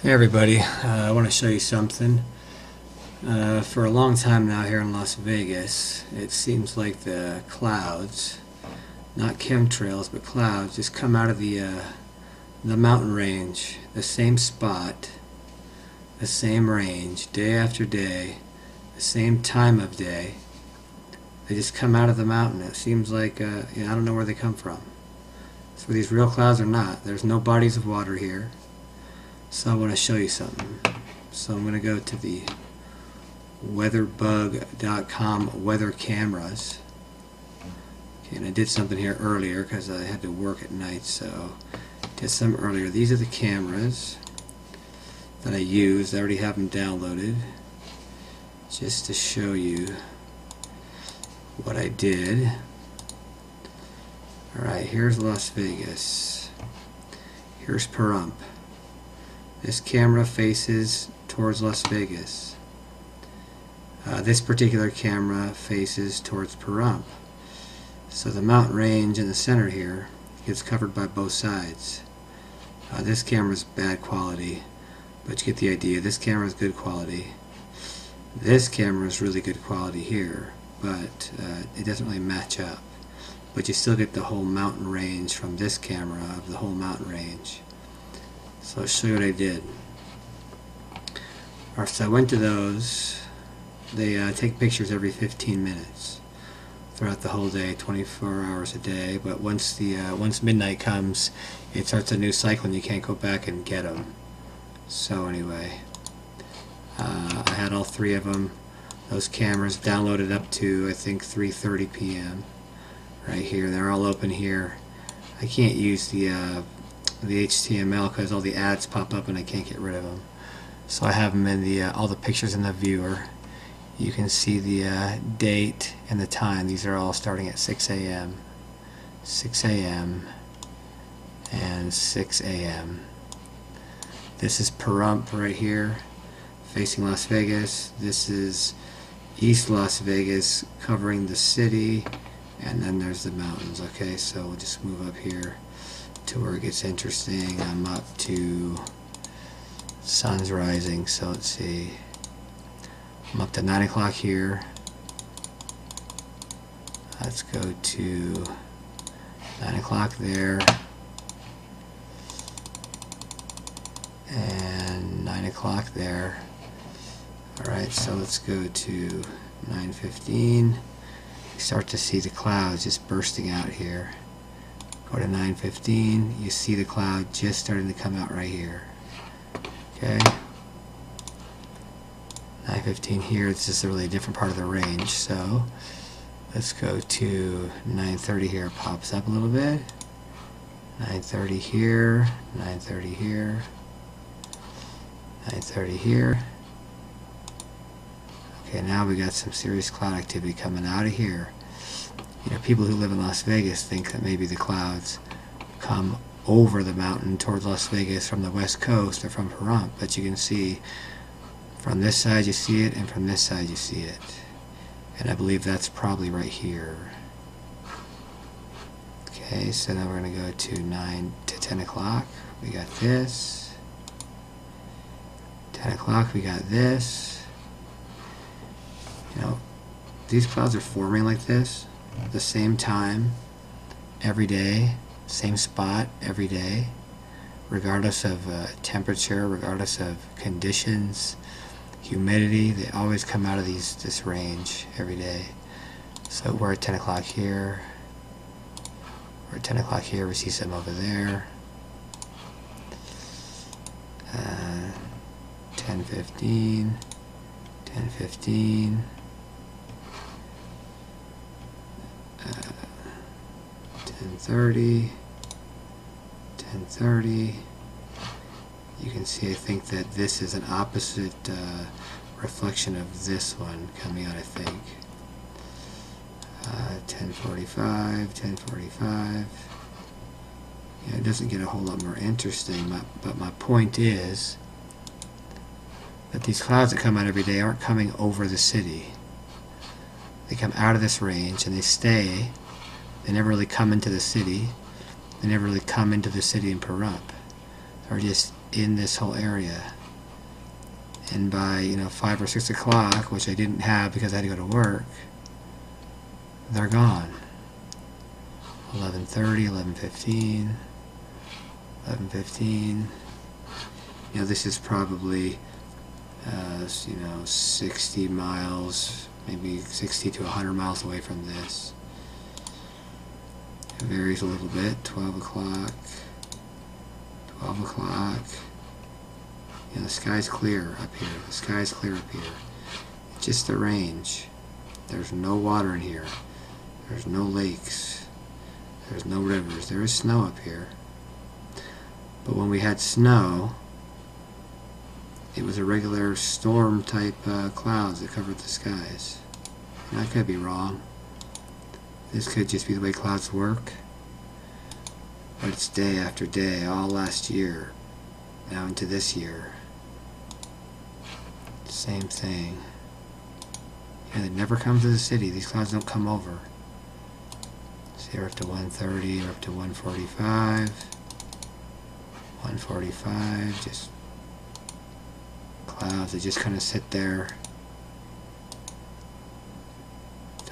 Hey everybody, I want to show you something. For a long time now here in Las Vegas, it seems like the clouds, not chemtrails, but clouds, just come out of the mountain range, the same spot, the same range, day after day, the same time of day. They just come out of the mountain. It seems like, I don't know where they come from. So these real clouds or not, there's no bodies of water here. So I want to show you something. So I'm going to go to the weatherbug.com weather cameras. Okay, and I did something here earlier because I had to work at night, so did some earlier. These are the cameras that I used. I already have them downloaded just to show you what I did. Alright, here's Las Vegas. Here's Pahrump. This camera faces towards Las Vegas. This particular camera faces towards Pahrump. So the mountain range in the center here gets covered by both sides. This camera is bad quality, but you get the idea. This camera is good quality. This camera is really good quality here, but it doesn't really match up. But you still get the whole mountain range from this camera of the whole mountain range. So I'll show you what I did. Alright, so I went to those. They take pictures every 15 minutes throughout the whole day, 24 hours a day. But once midnight comes, it starts a new cycle and you can't go back and get them. So anyway, I had all three of them, those cameras, downloaded up to I think 3:30 p.m. right here. They're all open here. I can't use the HTML because all the ads pop up and I can't get rid of them. So I have them in all the pictures in the viewer. You can see the date and the time. These are all starting at 6 a.m., 6 a.m., and 6 a.m. This is Pahrump right here, facing Las Vegas. This is East Las Vegas, covering the city, and then there's the mountains. Okay, so we'll just move up here to where it gets interesting. I'm up to sun's rising, so let's see. I'm up to 9 o'clock here. Let's go to 9 o'clock there, and 9 o'clock there. Alright, so let's go to 9:15. You start to see the clouds just bursting out here. Go to 9:15, you see the cloud just starting to come out right here. Okay, 9:15 here. It's just a really different part of the range. So let's go to 9:30 here. It pops up a little bit. 9:30 here. 9:30 here. 9:30 here. Okay, now we got some serious cloud activity coming out of here. You know, people who live in Las Vegas think that maybe the clouds come over the mountain towards Las Vegas from the west coast or from Pahrump, but you can see from this side you see it, and from this side you see it. And I believe that's probably right here. Okay, so now we're going to go to 9 to 10 o'clock. We got this. 10 o'clock we got this. You know, these clouds are forming like this the same time every day, same spot every day, regardless of temperature, regardless of conditions, humidity. They always come out of this range every day. So we're at 10 o'clock here. We're at 10 o'clock here. We see some over there. 10:15. 10:15. 10:30, 10:30. You can see, I think that this is an opposite reflection of this one coming out, I think. 10:45, 10:45. Yeah, it doesn't get a whole lot more interesting, but my point is that these clouds that come out every day aren't coming over the city. They come out of this range and they stay. They never really come into the city. They never really come into the city in Pahrump. They're just in this whole area. And by 5 or 6 o'clock, which I didn't have because I had to go to work, they're gone. 11:30, 11:15, 11:15. This is probably 60 miles, maybe 60 to 100 miles away from this. It varies a little bit. 12 o'clock, 12 o'clock. The sky's clear up here. The sky's clear up here. It's just the range. There's no water in here. There's no lakes. There's no rivers. There is snow up here. But when we had snow, it was a regular storm type clouds that covered the skies. And I could be wrong. This could just be the way clouds work. But it's day after day, all last year, now into this year. Same thing. They never come to the city. These clouds don't come over. See, we're up to 130, we're up to 145. 145, just clouds that just kind of sit there.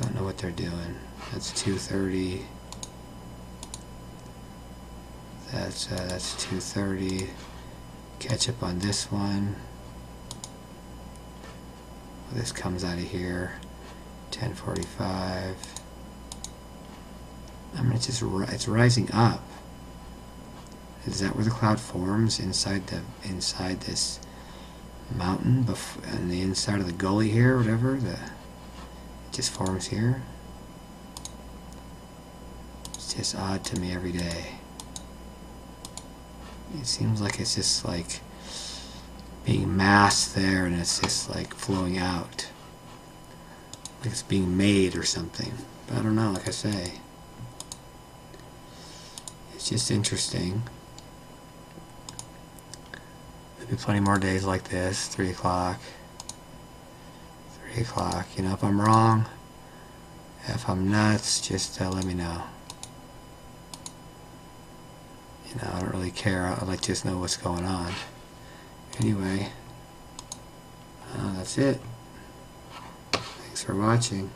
Don't know what they're doing. That's 230. That's 230. Catch up on this one. This comes out of here. 1045. I mean, it's rising up. Is that where the cloud forms inside this mountain, on the inside of the gully here, whatever? It just forms here. It's just odd to me every day. It seems like it's just like being massed there, and it's just like flowing out, like it's being made or something. But I don't know. Like I say, it's just interesting. There'll be plenty more days like this. 3 o'clock. 3 o'clock. If I'm wrong, if I'm nuts, just let me know. I don't really care. I'd like to just know what's going on. Anyway, that's it. Thanks for watching.